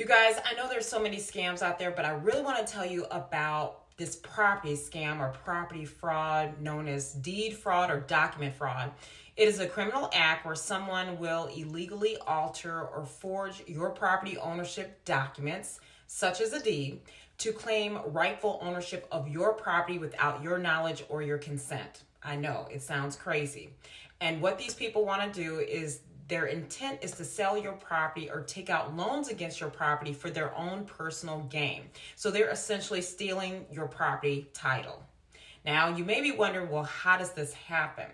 You guys, I know there's so many scams out there, but I really want to tell you about this property scam or property fraud known as deed fraud or document fraud. It is a criminal act where someone will illegally alter or forge your property ownership documents, such as a deed, to claim rightful ownership of your property without your knowledge or your consent. I know, it sounds crazy. And what these people want to do is their intent is to sell your property or take out loans against your property for their own personal gain. So they're essentially stealing your property title. Now, you may be wondering, well, how does this happen?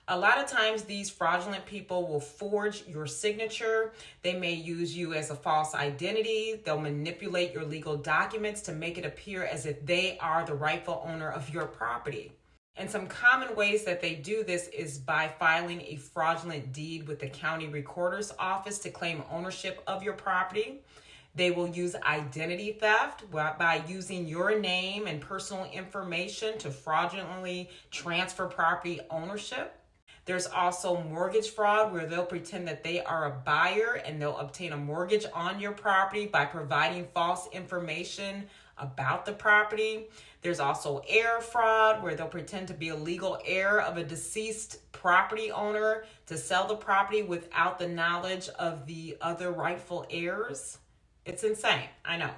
A lot of times these fraudulent people will forge your signature. They may use you as a false identity. They'll manipulate your legal documents to make it appear as if they are the rightful owner of your property. And some common ways that they do this is by filing a fraudulent deed with the county recorder's office to claim ownership of your property. They will use identity theft by using your name and personal information to fraudulently transfer property ownership. There's also mortgage fraud where they'll pretend that they are a buyer and they'll obtain a mortgage on your property by providing false information about the property. There's also heir fraud where they'll pretend to be a legal heir of a deceased property owner to sell the property without the knowledge of the other rightful heirs. It's insane, I know.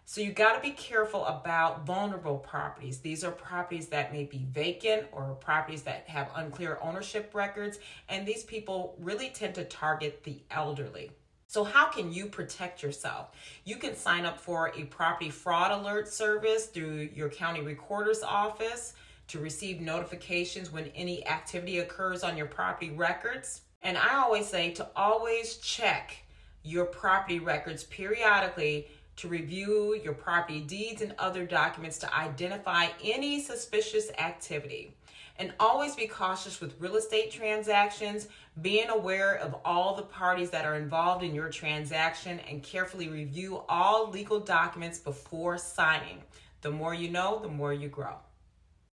So you got to be careful about vulnerable properties. These are properties that may be vacant or properties that have unclear ownership records, and these people really tend to target the elderly. So how can you protect yourself? You can sign up for a property fraud alert service through your county recorder's office to receive notifications when any activity occurs on your property records. And I always say to always check your property records periodically to review your property deeds and other documents to identify any suspicious activity. And always be cautious with real estate transactions, being aware of all the parties that are involved in your transaction, and carefully review all legal documents before signing. The more you know, the more you grow.